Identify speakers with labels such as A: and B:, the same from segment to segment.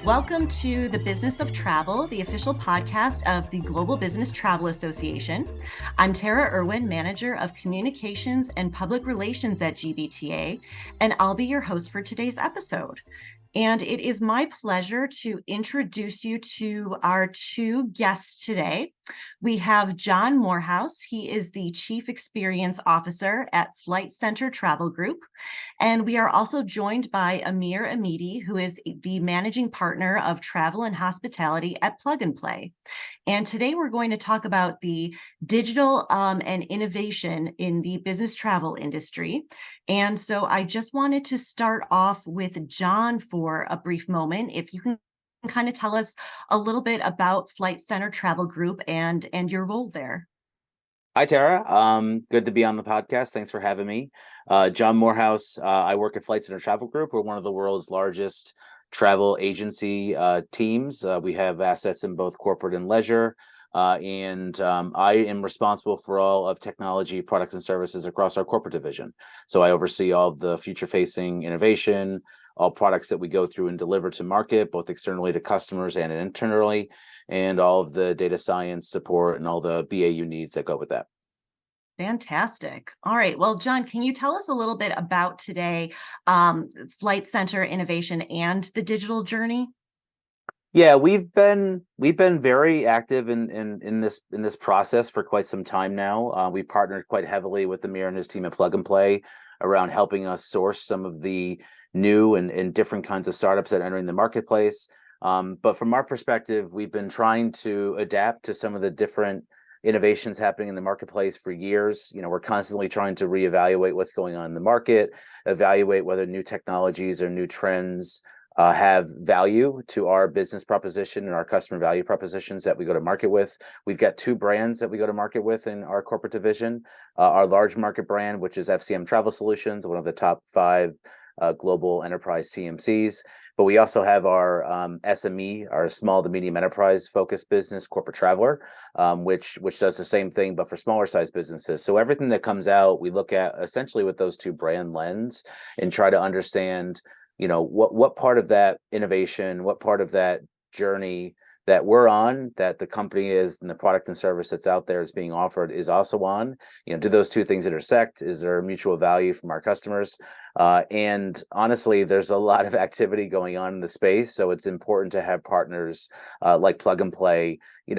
A: Welcome to the Business of Travel, the official podcast of the Global Business Travel Association. I'm Tara Erwin, Manager of Communications and Public Relations at GBTA, and I'll be your host for today's episode. And it is my pleasure to introduce you to our two guests today. We have John Morhous. He is the Chief Experience Officer at Flight Centre Travel Group. And we are also joined by Amir Amidi, who is the Managing Partner of Travel and Hospitality at Plug and Play. And today we're going to talk about the digital and innovation in the business travel industry. And so I just wanted to start off with John for a brief moment. If you can kind of tell us a little bit about Flight Centre Travel Group and your role there.
B: Hi, Tara. Good to be on the podcast. Thanks for having me. John Morhous. I work at Flight Centre Travel Group. We're one of the world's largest travel agency teams. We have assets in both corporate and leisure. And I am responsible for all of technology, products, and services across our corporate division. So I oversee all of the future-facing innovation, all products that we go through and deliver to market, both externally to customers and internally, and all of the data science support and all the BAU needs that go with that.
A: Fantastic. All right. Well, John, can you tell us a little bit about today, Flight Centre innovation and the digital journey?
B: Yeah, we've been very active in this process for quite some time now. We partnered quite heavily with Amir and his team at Plug and Play around helping us source some of the new and different kinds of startups that are entering the marketplace. But from our perspective, we've been trying to adapt to some of the different innovations happening in the marketplace for years. We're constantly trying to reevaluate what's going on in the market, evaluate whether new technologies or new trends have value to our business proposition and our customer value propositions that we go to market with. We've got two brands that we go to market with in our corporate division. Our large market brand, which is FCM Travel Solutions, one of the top 5 global enterprise TMCs. But we also have our SME, our small to medium enterprise focused business, Corporate Traveler, which does the same thing, but for smaller size businesses. So everything that comes out, we look at essentially with those two brand lens and try to understand what part of that innovation, what part of that journey that we're on, that the company is, and the product and service that's out there is being offered is also on. Do those two things intersect? Is there mutual value from our customers? And honestly, there's a lot of activity going on in the space, so it's important to have partners like Plug and Play,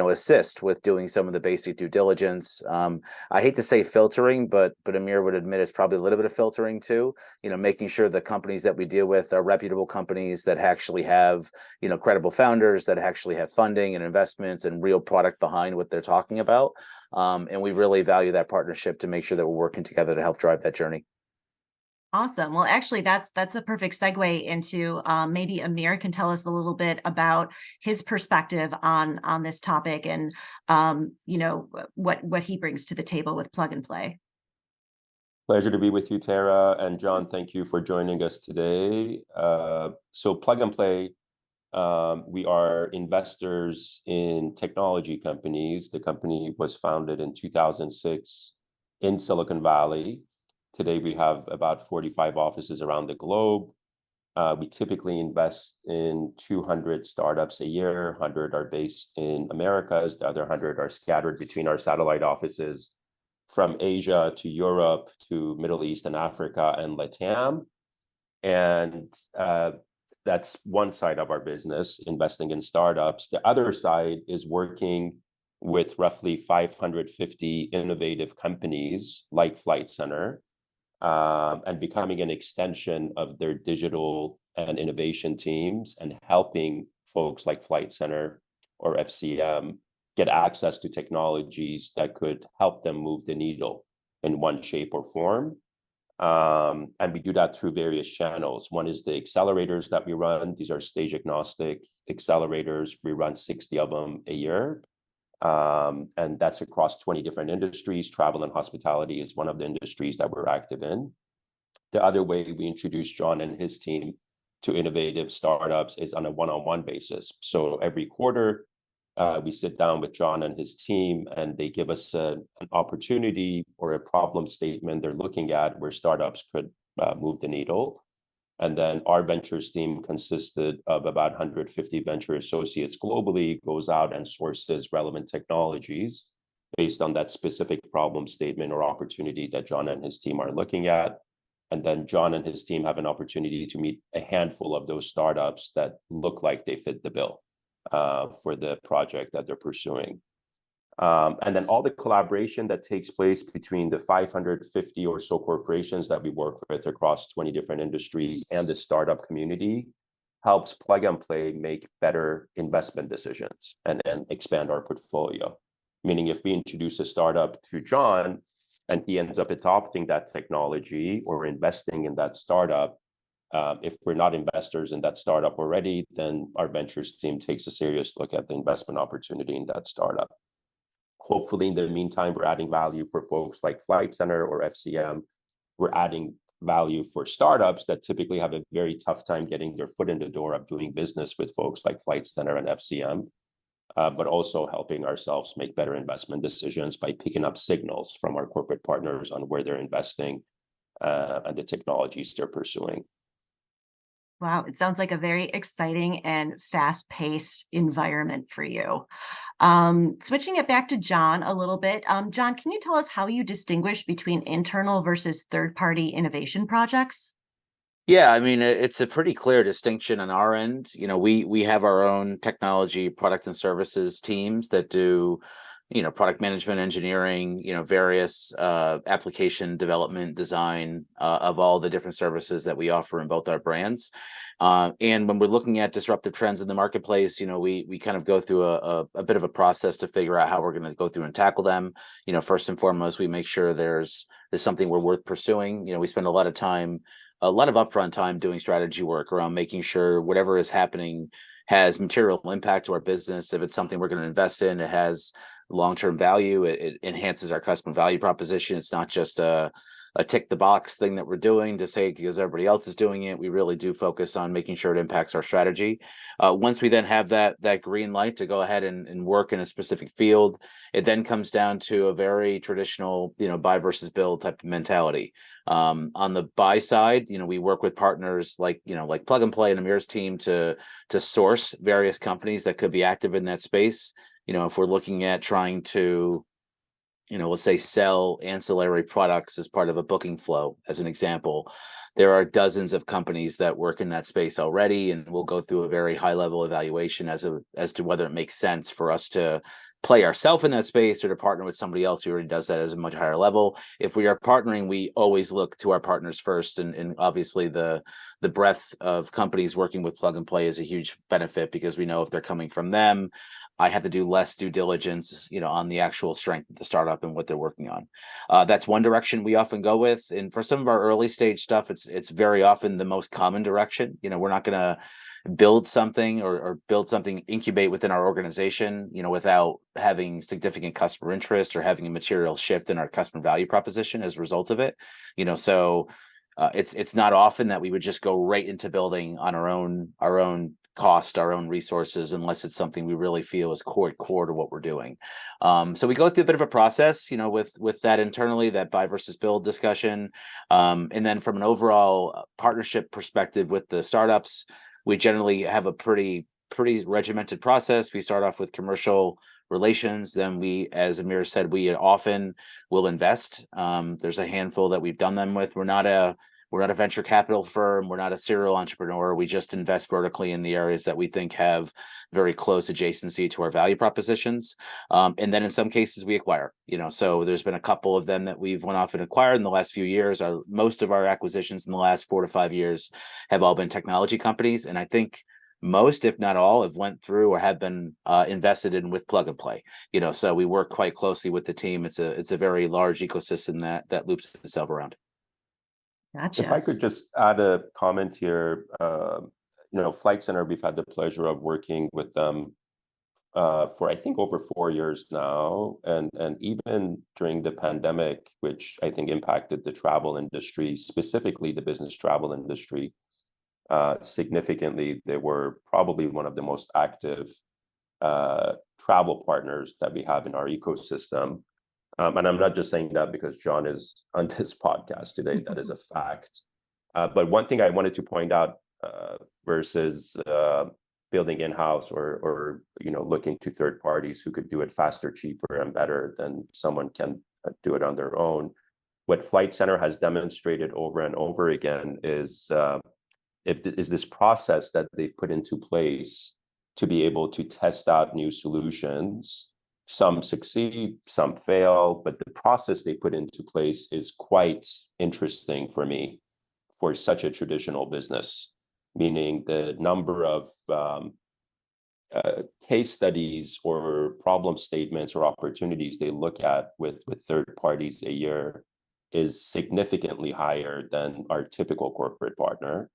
B: assist with doing some of the basic due diligence. I hate to say filtering, but Amir would admit it's probably a little bit of filtering too. Making sure the companies that we deal with are reputable companies that actually have, credible founders, that actually have funding and investments and real product behind what they're talking about. And we really value that partnership to make sure that we're working together to help drive that journey.
A: Awesome. Well, actually, that's a perfect segue into maybe Amir can tell us a little bit about his perspective on this topic and what he brings to the table with Plug and Play.
C: Pleasure to be with you, Tara. And John, thank you for joining us today. So Plug and Play, we are investors in technology companies. The company was founded in 2006 in Silicon Valley. Today, we have about 45 offices around the globe. We typically invest in 200 startups a year. 100 are based in Americas. The other 100 are scattered between our satellite offices from Asia to Europe to Middle East and Africa and LATAM. And that's one side of our business, investing in startups. The other side is working with roughly 550 innovative companies like Flight Centre, and becoming an extension of their digital and innovation teams and helping folks like Flight Centre or FCM get access to technologies that could help them move the needle in one shape or form. And we do that through various channels. One is the accelerators that we run. These are stage agnostic accelerators. We run 60 of them a year. And that's across 20 different industries. Travel and hospitality is one of the industries that we're active in. The other way we introduce John and his team to innovative startups is on a one-on-one basis. So every quarter, we sit down with John and his team, and they give us an opportunity or a problem statement they're looking at where startups could move the needle. And then our ventures team consisted of about 150 venture associates globally, goes out and sources relevant technologies based on that specific problem statement or opportunity that John and his team are looking at. And then John and his team have an opportunity to meet a handful of those startups that look like they fit the bill for the project that they're pursuing. And then all the collaboration that takes place between the 550 or so corporations that we work with across 20 different industries and the startup community helps Plug and Play make better investment decisions and expand our portfolio. Meaning if we introduce a startup to John and he ends up adopting that technology or investing in that startup, if we're not investors in that startup already, then our ventures team takes a serious look at the investment opportunity in that startup. Hopefully, in the meantime, we're adding value for folks like Flight Centre or FCM. We're adding value for startups that typically have a very tough time getting their foot in the door of doing business with folks like Flight Centre and FCM, but also helping ourselves make better investment decisions by picking up signals from our corporate partners on where they're investing and the technologies they're pursuing.
A: Wow, it sounds like a very exciting and fast-paced environment for you. Switching it back to John a little bit. John, can you tell us how you distinguish between internal versus third-party innovation projects?
B: Yeah, I mean, it's a pretty clear distinction on our end. We have our own technology, product and services teams that do, product management, engineering, various application development, design of all the different services that we offer in both our brands. And when we're looking at disruptive trends in the marketplace, we kind of go through a bit of a process to figure out how we're going to go through and tackle them. First and foremost, we make sure there's something we're worth pursuing. We spend a lot of upfront time doing strategy work around making sure whatever is happening has material impact to our business. If it's something we're going to invest in, it has long-term value. It enhances our customer value proposition. It's not just a tick the box thing that we're doing to say because everybody else is doing it. We really do focus on making sure it impacts our strategy. Once we then have that green light to go ahead and work in a specific field, it then comes down to a very traditional, buy versus build type of mentality. On the buy side, we work with partners like Plug and Play and Amir's team to source various companies that could be active in that space. If we're looking at trying to, let's say sell ancillary products as part of a booking flow, as an example, there are dozens of companies that work in that space already, and we'll go through a very high level evaluation as to whether it makes sense for us to play ourselves in that space or to partner with somebody else who already does that at a much higher level. If we are partnering, we always look to our partners first, and obviously the breadth of companies working with Plug and Play is a huge benefit because we know if they're coming from them, I have to do less due diligence, on the actual strength of the startup and what they're working on. That's one direction we often go with, and for some of our early stage stuff, it's very often the most common direction. We're not going to build something or build something, incubate within our organization, without having significant customer interest or having a material shift in our customer value proposition as a result of it. So it's not often that we would just go right into building on our own cost, our own resources, unless it's something we really feel is core to what we're doing. So we go through a bit of a process, with that internally, that buy versus build discussion. And then from an overall partnership perspective with the startups, we generally have a pretty regimented process. We start off with commercial relations. Then we, as Amir said, we often will invest. There's a handful that we've done them with. We're not a venture capital firm. We're not a serial entrepreneur. We just invest vertically in the areas that we think have very close adjacency to our value propositions. And then in some cases we acquire, so there's been a couple of them that we've went off and acquired in the last few years. Most of our acquisitions in the last 4 to 5 years have all been technology companies. And I think most, if not all, have went through or have been invested in with Plug and Play. So we work quite closely with the team. It's a very large ecosystem that loops itself around.
A: Gotcha.
C: If I could just add a comment here, Flight Centre, we've had the pleasure of working with them for I think over 4 years now, and even during the pandemic, which I think impacted the travel industry, specifically the business travel industry, significantly. They were probably one of the most active travel partners that we have in our ecosystem. And I'm not just saying that because John is on this podcast today. That is a fact. But one thing I wanted to point out versus building in-house or looking to third parties who could do it faster, cheaper, and better than someone can do it on their own. What Flight Centre has demonstrated over and over again is this process that they've put into place to be able to test out new solutions. Some succeed, some fail, but the process they put into place is quite interesting for me for such a traditional business, meaning the number of case studies or problem statements or opportunities they look at with third parties a year is significantly higher than our typical corporate partner.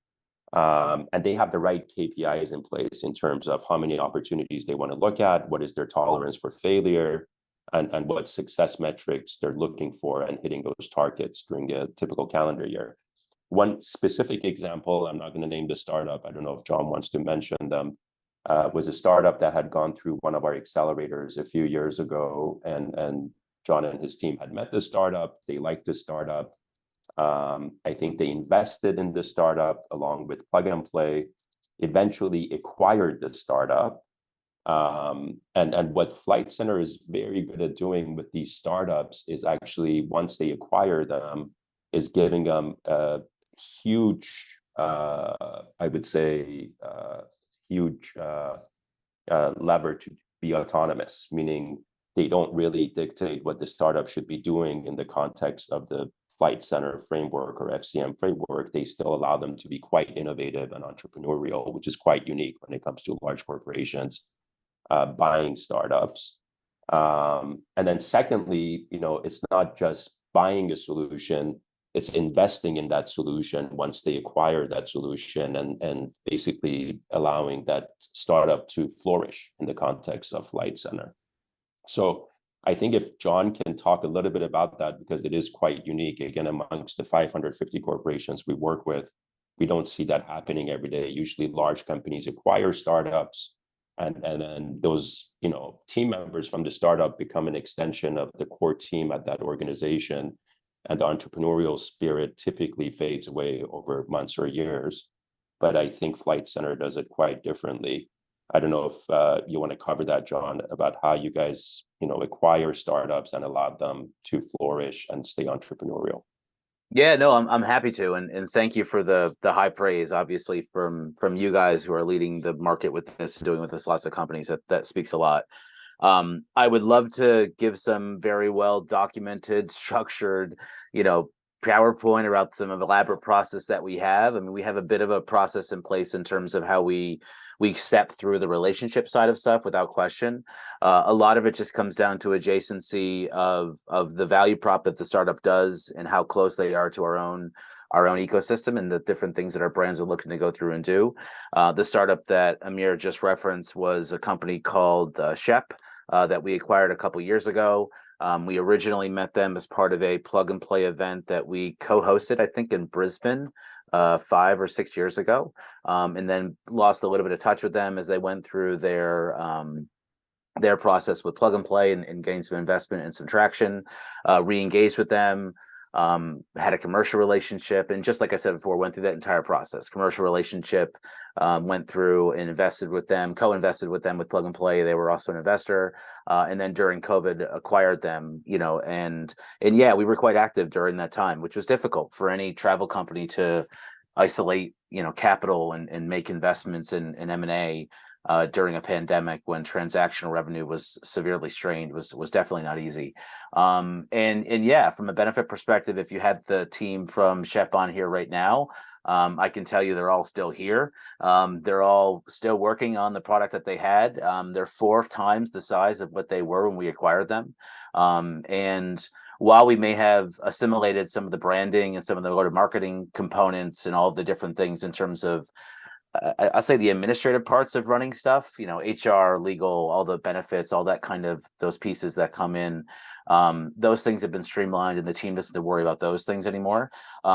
C: And they have the right KPIs in place in terms of how many opportunities they want to look at, what is their tolerance for failure, and what success metrics they're looking for and hitting those targets during a typical calendar year. One specific example, I'm not going to name the startup, I don't know if John wants to mention them, was a startup that had gone through one of our accelerators a few years ago, and John and his team had met the startup. They liked the startup. I think they invested in the startup along with Plug and Play, eventually acquired the startup. And what Flight Centre is very good at doing with these startups is actually, once they acquire them, is giving them a huge, I would say, huge lever to be autonomous, meaning they don't really dictate what the startup should be doing in the context of the Flight Centre framework or FCM framework. They still allow them to be quite innovative and entrepreneurial, which is quite unique when it comes to large corporations buying startups. And then secondly, it's not just buying a solution, it's investing in that solution once they acquire that solution and basically allowing that startup to flourish in the context of Flight Centre. So I think if John can talk a little bit about that, because it is quite unique, again, amongst the 550 corporations we work with, we don't see that happening every day. Usually large companies acquire startups, and then those team members from the startup become an extension of the core team at that organization, and the entrepreneurial spirit typically fades away over months or years. But I think Flight Centre does it quite differently. I don't know if you want to cover that, John, about how you guys, acquire startups and allow them to flourish and stay entrepreneurial.
B: Yeah, no, I'm happy to, and thank you for the high praise. Obviously, from you guys who are leading the market with this, doing with this lots of companies, that speaks a lot. I would love to give some very well documented, structured, PowerPoint around some elaborate process that we have. I mean, we have a bit of a process in place in terms of how we step through the relationship side of stuff, without question. A lot of it just comes down to adjacency of the value prop that the startup does and how close they are to our own ecosystem and the different things that our brands are looking to go through and do. The startup that Amir just referenced was a company called Shep that we acquired a couple years ago. We originally met them as part of a Plug and Play event that we co-hosted, I think, in Brisbane 5 or 6 years ago, and then lost a little bit of touch with them as they went through their process with Plug and Play and gained some investment and some traction. Re-engaged with them. Had a commercial relationship, and just like I said before, went through that entire process. Commercial relationship, went through and invested with them, co-invested with them with Plug and Play. They were also an investor, and then during COVID acquired them. And yeah, we were quite active during that time, which was difficult for any travel company to isolate, capital and make investments in M&A. During a pandemic when transactional revenue was severely strained was definitely not easy. And yeah, from a benefit perspective, if you had the team from Shep on here right now, I can tell you they're all still here. They're all still working on the product that they had. They're 4 times the size of what they were when we acquired them. And while we may have assimilated some of the branding and some of the go-to-marketing components and all of the different things in terms of I'll say the administrative parts of running stuff, HR, legal, all the benefits, all that kind of those pieces that come in. Those things have been streamlined, and the team doesn't have to worry about those things anymore.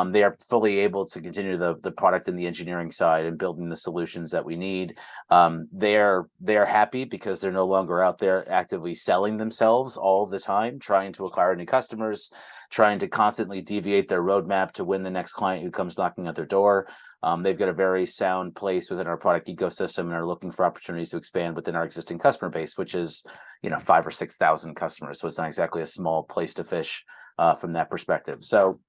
B: They are fully able to continue the product and the engineering side and building the solutions that we need. They're happy because they're no longer out there actively selling themselves all the time, trying to acquire new customers, trying to constantly deviate their roadmap to win the next client who comes knocking at their door. They've got a very sound place within our product ecosystem and are looking for opportunities to expand within our existing customer base, which is, 5,000 or 6,000 customers. So it's not exactly a small place to fish from that perspective. So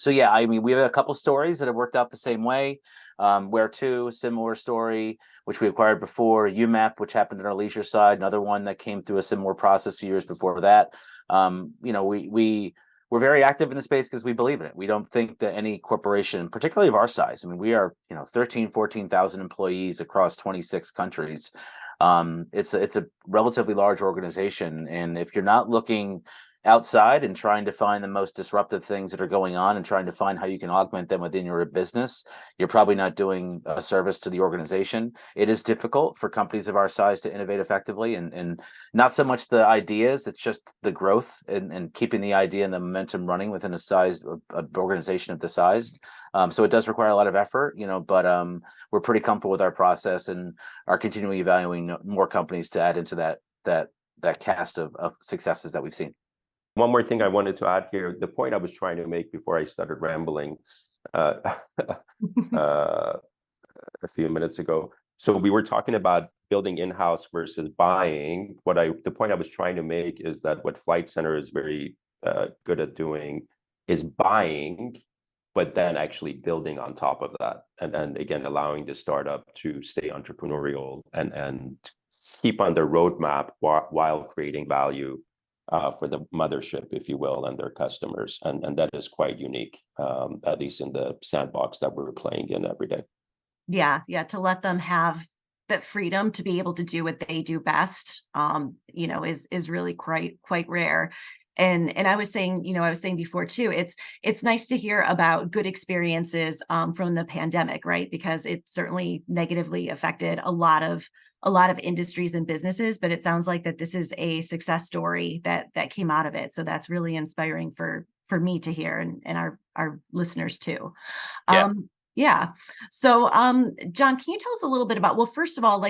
B: yeah, I mean, we have a couple stories that have worked out the same way. Where2, similar story, which we acquired before. UMAP, which happened in our leisure side, another one that came through a similar process a few years before that. We're very active in the space because we believe in it. We don't think that any corporation, particularly of our size, I mean, we are 13, 14,000 employees across 26 countries. It's a relatively large organization, and if you're not looking outside and trying to find the most disruptive things that are going on and trying to find how you can augment them within your business, you're probably not doing a service to the organization. It is difficult for companies of our size to innovate effectively, and not so much the ideas, it's just the growth and keeping the idea and the momentum running within a organization of the size. So it does require a lot of effort, but we're pretty comfortable with our process and are continually evaluating more companies to add into that cast of successes that we've seen.
C: One more thing I wanted to add here, the point I was trying to make before I started rambling a few minutes ago. So we were talking about building in-house versus buying. The point I was trying to make is that what Flight Centre is very good at doing is buying, but then actually building on top of that. And again, allowing the startup to stay entrepreneurial and keep on their roadmap while creating value for the mothership, if you will, and their customers. And that is quite unique, at least in the sandbox that we're playing in every day.
A: Yeah, to let them have that freedom to be able to do what they do best, is really quite rare. And I was saying, before too, it's nice to hear about good experiences from the pandemic, right? Because it certainly negatively affected a lot of industries and businesses, but it sounds like that this is a success story that came out of it. So that's really inspiring for me to hear, and our listeners too.
B: Yeah.
A: Yeah. So, John, can you tell us a little bit about, well, first of all,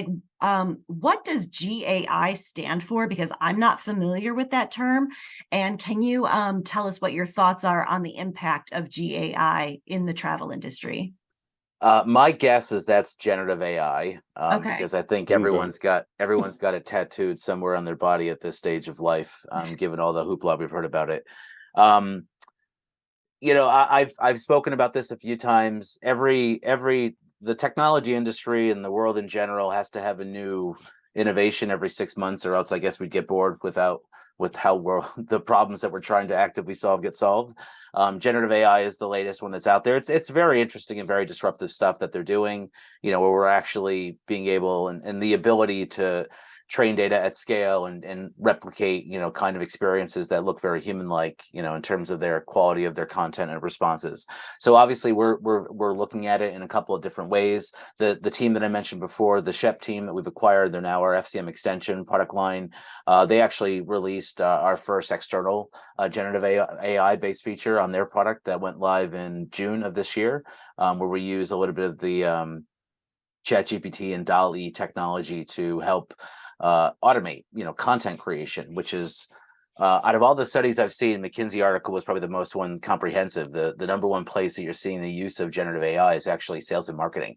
A: what does GAI stand for? Because I'm not familiar with that term. And can you tell us what your thoughts are on the impact of GAI in the travel industry?
B: My guess is that's generative AI,
A: Okay.
B: because I think everyone's got it tattooed somewhere on their body at this stage of life, given all the hoopla we've heard about it. I've spoken about this a few times. The technology industry and the world in general has to have a new innovation every 6 months, or else I guess we'd get bored with how the problems that we're trying to actively solve get solved. Generative AI is the latest one that's out there. It's very interesting and very disruptive stuff that they're doing, where we're actually being able and the ability to train data at scale and replicate, kind of experiences that look very human-like, in terms of their quality of their content and responses. So obviously we're looking at it in a couple of different ways. The team that I mentioned before, the Shep team that we've acquired, they're now our FCM extension product line. They actually released our first external generative AI based feature on their product that went live in June of this year, where we use a little bit of the ChatGPT and DALL-E technology to help automate, content creation, which is out of all the studies I've seen, McKinsey article was probably the most comprehensive. The number one place that you're seeing the use of generative AI is actually sales and marketing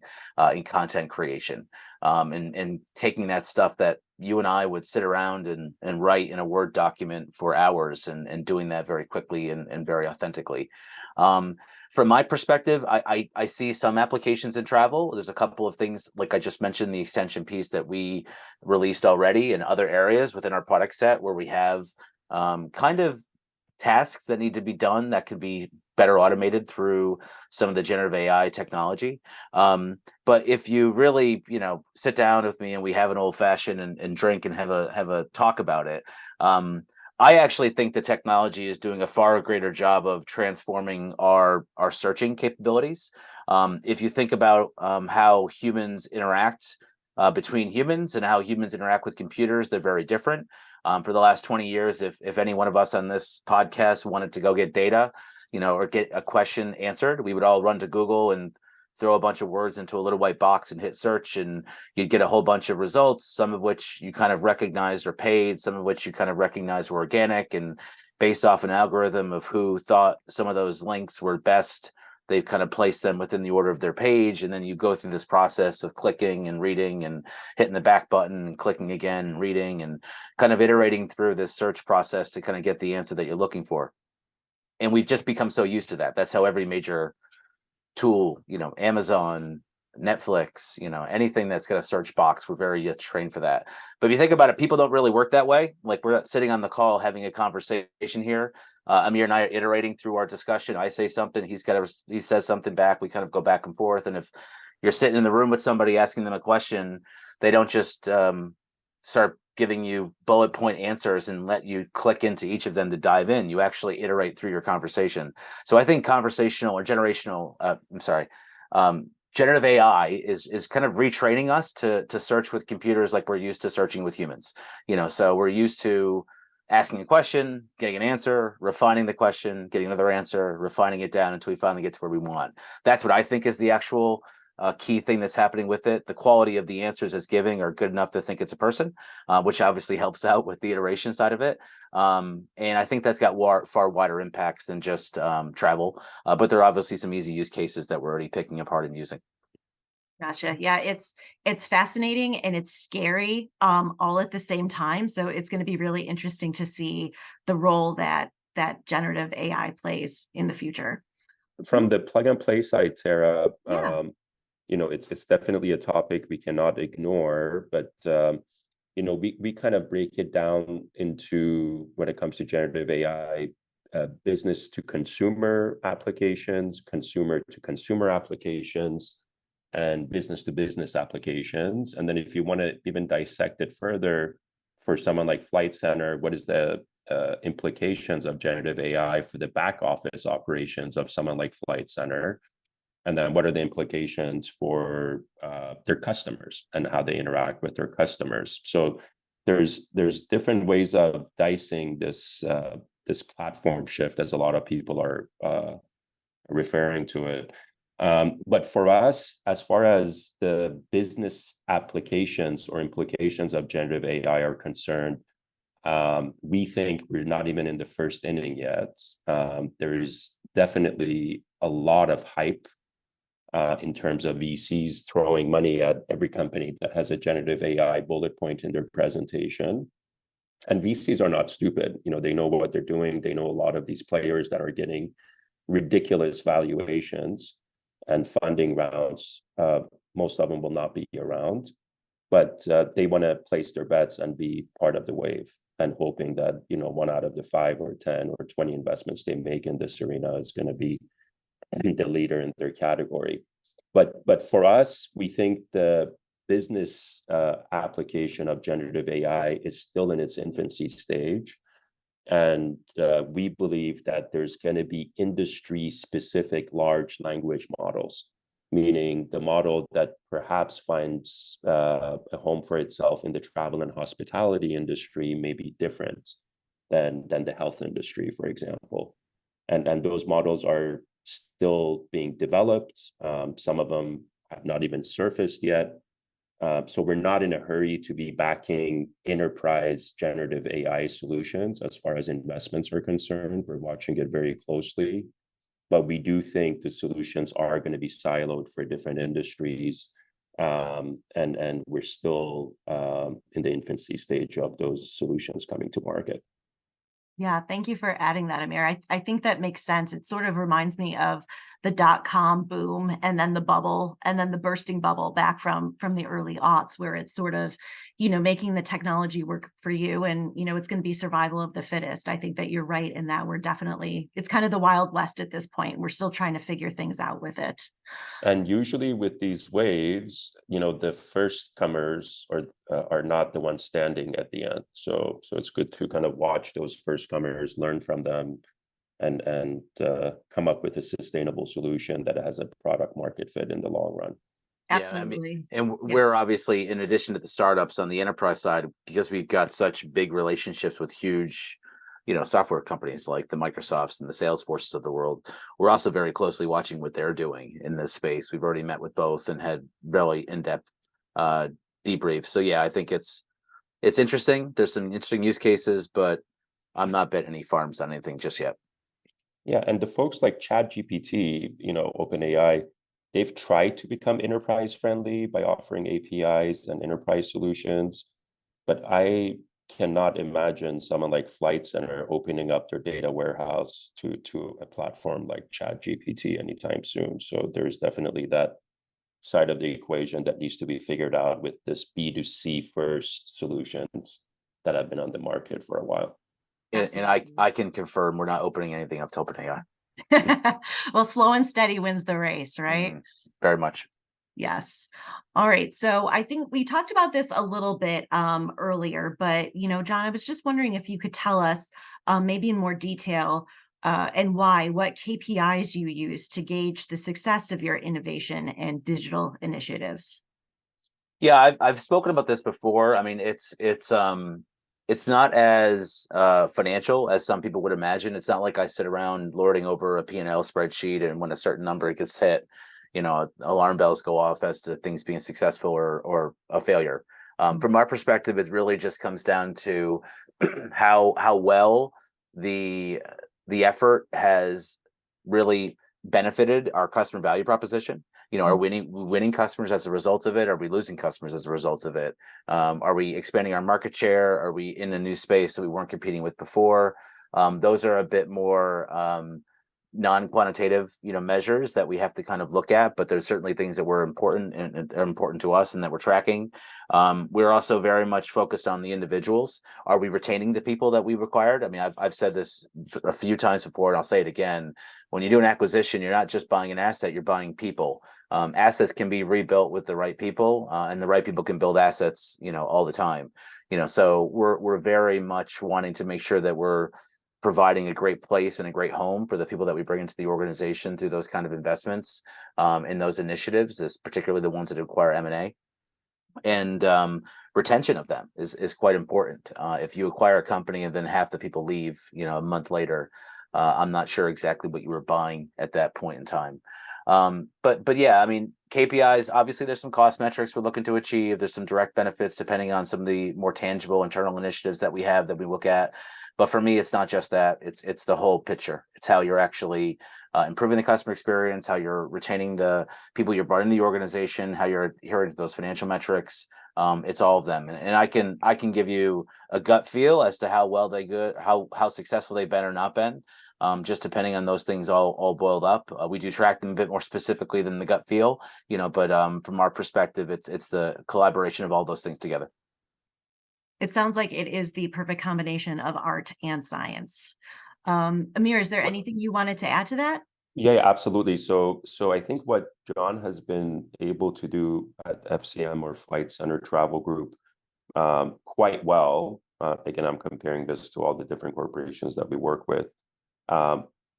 B: in content creation, and taking that stuff that you and I would sit around and write in a Word document for hours and doing that very quickly and very authentically. From my perspective, I see some applications in travel. There's a couple of things, like I just mentioned, the extension piece that we released already, in other areas within our product set where we have kind of tasks that need to be done that could be better automated through some of the generative AI technology. But if you really, sit down with me and we have an old fashioned and drink and have a talk about it, I actually think the technology is doing a far greater job of transforming our searching capabilities. If you think about how humans interact between humans and how humans interact with computers, they're very different. For the last 20 years, if any one of us on this podcast wanted to go get data, or get a question answered, we would all run to Google and throw a bunch of words into a little white box and hit search, and you'd get a whole bunch of results, some of which you kind of recognized were paid, some of which you kind of recognized were organic, and based off an algorithm of who thought some of those links were best, they kind of place them within the order of their page. And then you go through this process of clicking and reading and hitting the back button and clicking again and reading and kind of iterating through this search process to kind of get the answer that you're looking for. And we've just become so used to that. That's how every major tool, Amazon, Netflix, anything that's got a search box, we're very trained for that. But if you think about it, people don't really work that way. Like, we're sitting on the call having a conversation here. Amir and I are iterating through our discussion. I say something, he says something back. We kind of go back and forth. And if you're sitting in the room with somebody asking them a question, they don't just start giving you bullet point answers and let you click into each of them to dive in. You actually iterate through your conversation. So I think generative AI is kind of retraining us to search with computers like we're used to searching with humans. So we're used to asking a question, getting an answer, refining the question, getting another answer, refining it down until we finally get to where we want. That's what I think is the actual key thing that's happening with it. The quality of the answers it's giving are good enough to think it's a person, which obviously helps out with the iteration side of it. And I think that's got far wider impacts than just travel. But there are obviously some easy use cases that we're already picking apart and using.
A: Gotcha. Yeah, it's fascinating and it's scary all at the same time. So it's going to be really interesting to see the role that generative AI plays in the future.
C: From the plug and play side, Tara,
A: Yeah.
C: it's definitely a topic we cannot ignore, but we kind of break it down into, when it comes to generative AI, business to consumer applications, consumer to consumer applications, and business to business applications. And then if you want to even dissect it further, for someone like Flight Center, what is the implications of generative AI for the back office operations of someone like Flight Center? And then what are the implications for their customers and how they interact with their customers? So there's different ways of dicing this platform shift, as a lot of people are referring to it. But for us, as far as the business applications or implications of generative AI are concerned, we think we're not even in the first inning yet. There is definitely a lot of hype in terms of VCs throwing money at every company that has a generative AI bullet point in their presentation. And VCs are not stupid. They know what they're doing. They know a lot of these players that are getting ridiculous valuations and funding rounds. Most of them will not be around, but they want to place their bets and be part of the wave, and hoping that 1 out of the 5 or 10 or 20 investments they make in this arena is going to be the leader in their category. But for us, we think the business application of generative AI is still in its infancy stage. And we believe that there's going to be industry-specific large language models, meaning the model that perhaps finds a home for itself in the travel and hospitality industry may be different than the health industry, for example. And those models are still being developed. Some of them have not even surfaced yet. So we're not in a hurry to be backing enterprise generative AI solutions as far as investments are concerned. We're watching it very closely, but we do think the solutions are going to be siloed for different industries. And we're still in the infancy stage of those solutions coming to market.
A: Yeah, thank you for adding that, Amir. I think that makes sense. It sort of reminds me of the dot-com boom and then the bubble and then the bursting bubble back from the early aughts, where it's sort of, making the technology work for you, and, it's going to be survival of the fittest. I think that you're right in that it's kind of the Wild West at this point. We're still trying to figure things out with it.
C: And usually with these waves, the first comers are not the ones standing at the end. So it's good to kind of watch those first comers, learn from them, and come up with a sustainable solution that has a product market fit in the long run.
B: Yeah, I mean,
A: Absolutely.
B: and
A: Yeah.
B: we're obviously, in addition to the startups on the enterprise side, because we've got such big relationships with huge, software companies like the Microsofts and the Salesforces of the world, we're also very closely watching what they're doing in this space. We've already met with both and had really in-depth debriefs. So yeah, I think it's interesting. There's some interesting use cases, but I'm not betting any farms on anything just yet.
C: Yeah, and the folks like ChatGPT, OpenAI, they've tried to become enterprise friendly by offering APIs and enterprise solutions, but I cannot imagine someone like Flight Center opening up their data warehouse to a platform like ChatGPT anytime soon. So there's definitely that side of the equation that needs to be figured out with this B2C first solutions that have been on the market for a while.
B: And I can confirm we're not opening anything up to OpenAI.
A: Well, slow and steady wins the race, right?
B: Very much.
A: Yes. All right. So I think we talked about this a little bit earlier, but John, I was just wondering if you could tell us maybe in more detail and why, what KPIs you use to gauge the success of your innovation and digital initiatives.
B: Yeah, I've spoken about this before. I mean, it's not as financial as some people would imagine. It's not like I sit around lording over a P&L spreadsheet, and when a certain number gets hit, alarm bells go off as to things being successful or a failure. From our perspective, it really just comes down to how well the effort has really benefited our customer value proposition. Are we winning customers as a result of it? Are we losing customers as a result of it? Are we expanding our market share? Are we in a new space that we weren't competing with before? Those are a bit more non-quantitative, measures that we have to kind of look at, but there's certainly things that were important and are important to us and that we're tracking. We're also very much focused on the individuals. Are we retaining the people that we required? I mean, I've said this a few times before, and I'll say it again. When you do an acquisition, you're not just buying an asset, you're buying people. Assets can be rebuilt with the right people, and the right people can build assets, all the time. So we're very much wanting to make sure that we're providing a great place and a great home for the people that we bring into the organization through those kind of investments in those initiatives, is particularly the ones that require M&A. And retention of them is quite important. If you acquire a company and then half the people leave, a month later, I'm not sure exactly what you were buying at that point in time. But yeah, I mean, KPIs, obviously there's some cost metrics we're looking to achieve. There's some direct benefits depending on some of the more tangible internal initiatives that we have that we look at. But for me, it's not just that. It's the whole picture. It's how you're actually improving the customer experience, how you're retaining the people you brought into the organization, how you're adhering to those financial metrics. It's all of them, and I can give you a gut feel as to how well how successful they've been or not been, just depending on those things all boiled up. We do track them a bit more specifically than the gut feel, but from our perspective, it's the collaboration of all those things together.
A: It sounds like it is the perfect combination of art and science. Amir, is there anything you wanted to add to that?
C: Yeah, absolutely. So I think what John has been able to do at FCM or Flight Center Travel Group quite well. Again, I'm comparing this to all the different corporations that we work with.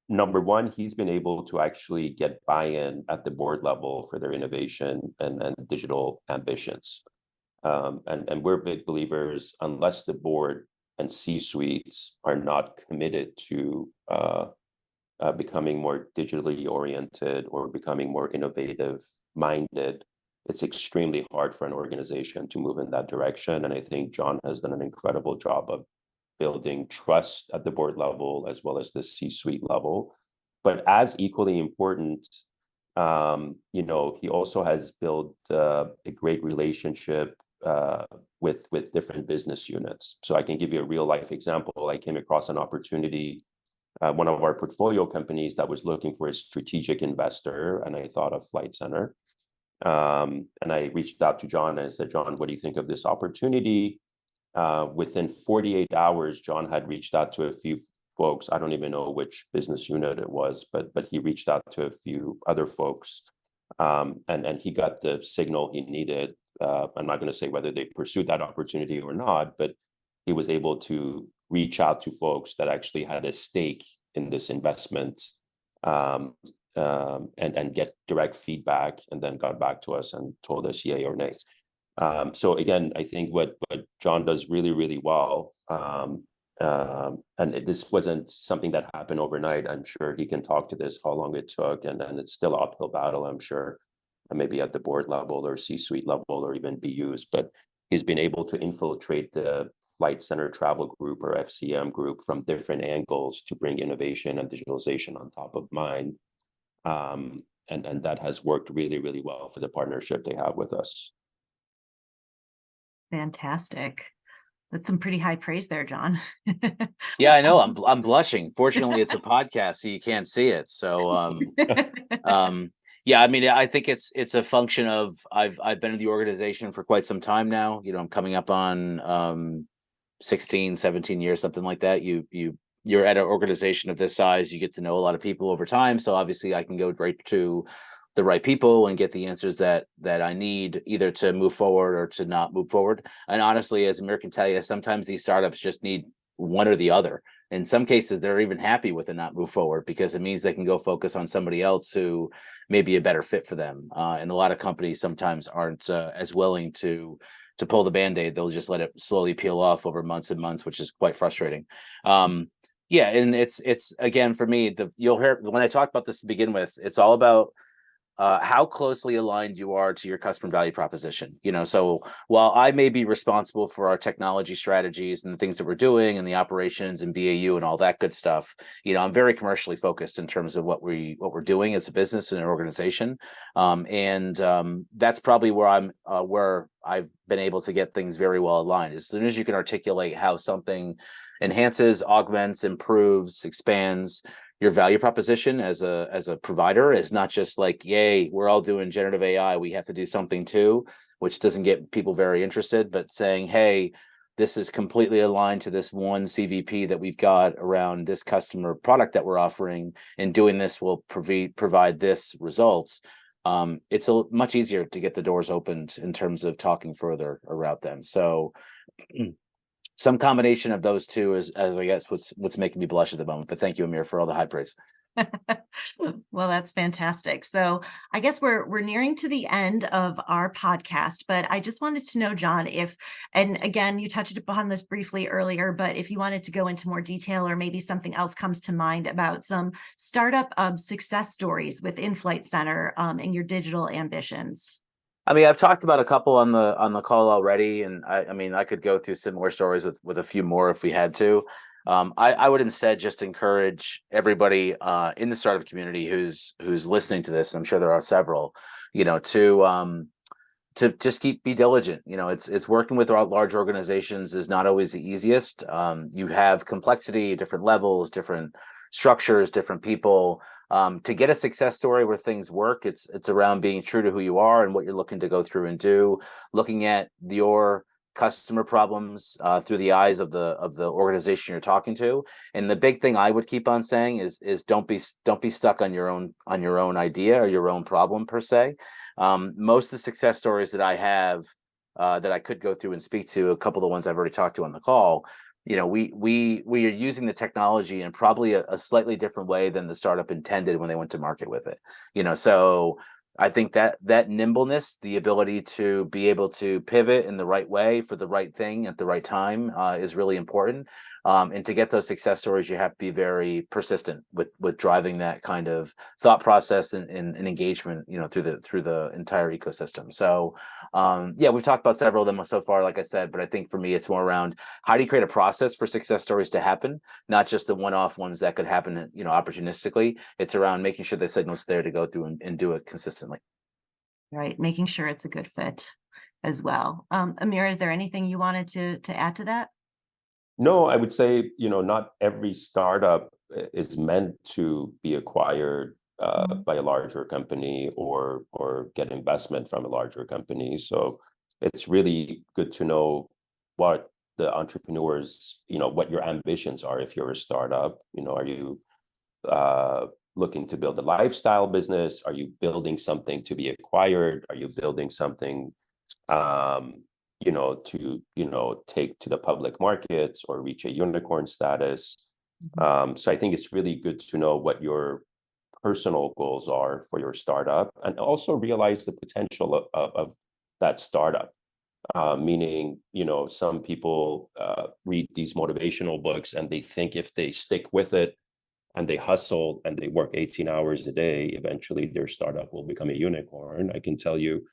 C: Number one, he's been able to actually get buy-in at the board level for their innovation and digital ambitions. And we're big believers, unless the board and C-suites are not committed to becoming more digitally oriented or becoming more innovative minded, it's extremely hard for an organization to move in that direction. And I think John has done an incredible job of building trust at the board level as well as the C-suite level. But as equally important, he also has built a great relationship with different business units. So I can give you a real life example. I came across an opportunity, one of our portfolio companies that was looking for a strategic investor, and I thought of Flight Center. And I reached out to John and I said, John, what do you think of this opportunity? Within 48 hours, John had reached out to a few folks. I don't even know which business unit it was, but he reached out to a few other folks, and he got the signal he needed. I'm not going to say whether they pursued that opportunity or not, but he was able to reach out to folks that actually had a stake in this investment, and get direct feedback, and then got back to us and told us yay or nay. So again, I think what John does really, really well, this wasn't something that happened overnight. I'm sure he can talk to this, how long it took, and it's still an uphill battle, I'm sure, maybe at the board level or C-suite level or even BUs, but he's been able to infiltrate the Flight Center Travel Group or FCM group from different angles to bring innovation and digitalization on top of mind. And that has worked really, really well for the partnership they have with us.
A: Fantastic. That's some pretty high praise there, John.
B: Yeah, I know. I'm blushing. Fortunately, it's a podcast, so you can't see it. So yeah, I mean, I think it's a function of I've been in the organization for quite some time now. You know, I'm coming up on 16, 17 years, something like that. You're at an organization of this size, you get to know a lot of people over time. So obviously I can go right to the right people and get the answers that I need, either to move forward or to not move forward. And honestly, as Amir can tell you, sometimes these startups just need one or the other. In some cases, they're even happy with a not move forward because it means they can go focus on somebody else who may be a better fit for them. And a lot of companies sometimes aren't as willing to pull the Band-Aid. They'll just let it slowly peel off over months and months, which is quite frustrating. Yeah, and it's again, for me, you'll hear when I talk about this to begin with, it's all about how closely aligned you are to your customer value proposition. You know, so while I may be responsible for our technology strategies and the things that we're doing and the operations and BAU and all that good stuff, you know, I'm very commercially focused in terms of what we're doing as a business and an organization. That's probably where I've been able to get things very well aligned. As soon as you can articulate how something enhances, augments, improves, expands your value proposition as a provider, is not just like, yay, we're all doing generative AI, we have to do something too, which doesn't get people very interested, but saying, hey, this is completely aligned to this one CVP that we've got around this customer product that we're offering, and doing this will provide this results. It's much easier to get the doors opened in terms of talking further around them. So some combination of those two is, as I guess, what's making me blush at the moment. But thank you, Amir, for all the high praise.
A: Well, that's fantastic. So I guess we're nearing to the end of our podcast, but I just wanted to know, John, and again, you touched upon this briefly earlier, but if you wanted to go into more detail, or maybe something else comes to mind about some startup success stories within Flight Center and your digital ambitions.
B: I mean, I've talked about a couple on the call already, and I mean, I could go through similar stories with a few more if we had to. I would instead just encourage everybody in the startup community who's listening to this, and I'm sure there are several, you know, to just be diligent. You know, it's working with large organizations is not always the easiest. You have complexity, different levels, different structures, different people. To get a success story where things work, it's around being true to who you are and what you're looking to go through and do, looking at your customer problems through the eyes of the organization you're talking to. And the big thing I would keep on saying is don't be stuck on your own idea or your own problem per se. Most of the success stories that I have that I could go through and speak to, a couple of the ones I've already talked to on the call, you know, we are using the technology in probably a slightly different way than the startup intended when they went to market with it. You know, so I think that nimbleness, the ability to be able to pivot in the right way for the right thing at the right time is really important. And to get those success stories, you have to be very persistent with driving that kind of thought process and engagement, you know, through the entire ecosystem. So yeah, we've talked about several of them so far, like I said, but I think for me, it's more around how do you create a process for success stories to happen, not just the one-off ones that could happen, you know, opportunistically. It's around making sure the signal's there to go through and do it consistently.
A: Right, making sure it's a good fit as well. Amir, is there anything you wanted to add to that?
C: No, I would say, you know, not every startup is meant to be acquired by a larger company or get investment from a larger company. So it's really good to know what the entrepreneurs, you know, what your ambitions are if you're a startup. You know, are you looking to build a lifestyle business? Are you building something to be acquired? Are you building something you know, to, you know, take to the public markets or reach a unicorn status? So I think it's really good to know what your personal goals are for your startup, and also realize the potential of that startup. Meaning, some people read these motivational books and they think if they stick with it and they hustle and they work 18 hours a day, eventually their startup will become a unicorn. I can tell you,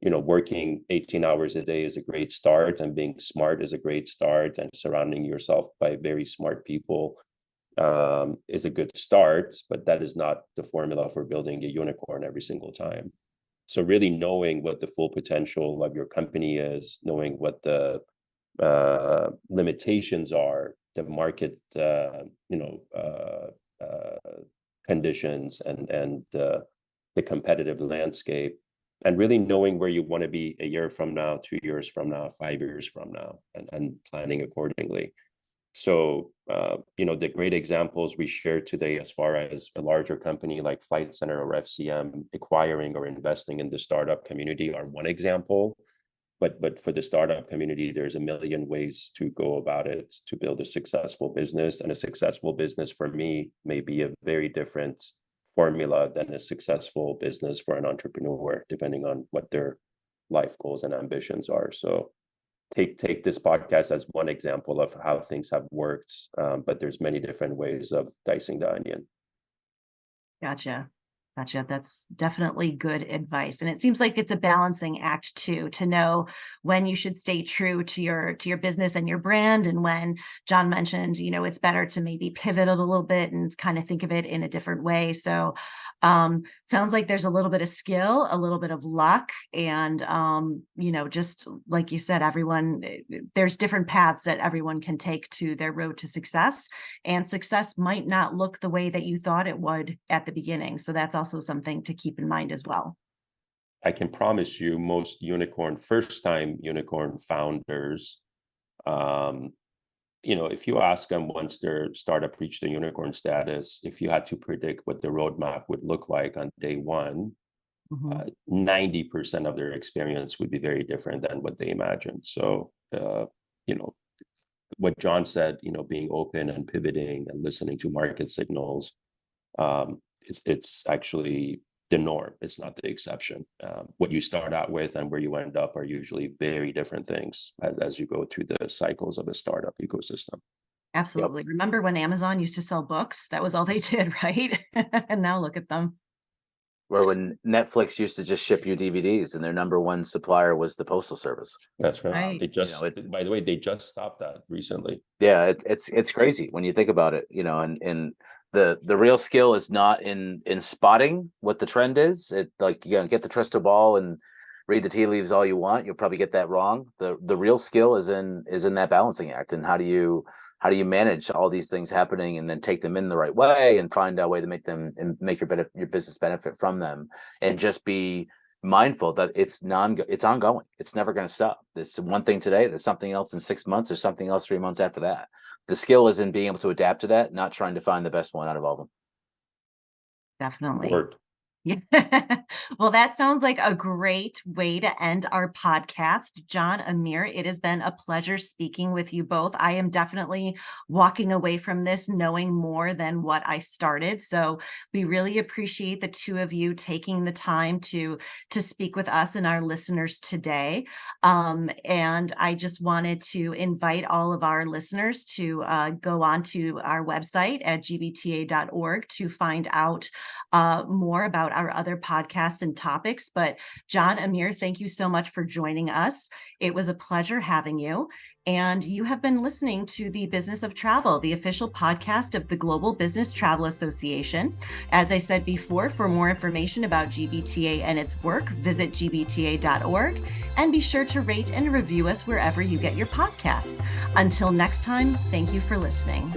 C: working 18 hours a day is a great start, and being smart is a great start, and surrounding yourself by very smart people is a good start, but that is not the formula for building a unicorn every single time. So really knowing what the full potential of your company is, knowing what the limitations are, the market, conditions, and the competitive landscape, and really knowing where you want to be a year from now, 2 years from now, 5 years from now, and planning accordingly. So, the great examples we shared today, as far as a larger company like Flight Center or FCM acquiring or investing in the startup community, are one example. But for the startup community, there's a million ways to go about it to build a successful business. And a successful business for me may be a very different formula than a successful business for an entrepreneur, depending on what their life goals and ambitions are. So take this podcast as one example of how things have worked, but there's many different ways of dicing the onion.
A: Gotcha. That's definitely good advice. And it seems like it's a balancing act too, to know when you should stay true to your business and your brand. And when John mentioned, it's better to maybe pivot it a little bit and kind of think of it in a different way. So sounds like there's a little bit of skill, a little bit of luck, and just like you said, there's different paths that everyone can take to their road to success, and success might not look the way that you thought it would at the beginning. So that's also something to keep in mind as well.
C: I can promise you, most first-time unicorn founders, if you ask them once their startup reached the unicorn status, if you had to predict what the roadmap would look like on day one, 90% of their experience would be very different than what they imagined. So, what John said, being open and pivoting and listening to market signals, it's actually the norm. It's not the exception. What you start out with and where you end up are usually very different things as you go through the cycles of a startup ecosystem.
A: Absolutely. Yep. Remember when Amazon used to sell books? That was all they did, right? And now look at them.
B: Or when Netflix used to just ship you DVDs and their number one supplier was the Postal Service.
C: That's right. They just, by the way, they just stopped that recently.
B: Yeah, it's crazy when you think about it, and the real skill is not in spotting what the trend is. It, like, you get the crystal ball and read the tea leaves all you want, you'll probably get that wrong. The real skill is in that balancing act, and how do you manage all these things happening and then take them in the right way and find a way to make them and make your business benefit from them, and just be mindful that it's ongoing. It's never going to stop. There's one thing today, there's something else in 6 months, or something else 3 months after that. The skill is in being able to adapt to that, not trying to find the best one out of all of them.
A: Definitely.
C: Word.
A: Yeah. Well, that sounds like a great way to end our podcast. John, Amir, it has been a pleasure speaking with you both. I am definitely walking away from this knowing more than what I started. So we really appreciate the two of you taking the time to speak with us and our listeners today. And I just wanted to invite all of our listeners to go on to our website at gbta.org to find out more about our other podcasts and topics. But John, Amir, thank you so much for joining us. It was a pleasure having you. And you have been listening to The Business of Travel, the official podcast of the Global Business Travel Association. As I said before, for more information about GBTA and its work, visit gbta.org, and be sure to rate and review us wherever you get your podcasts. Until next time, thank you for listening.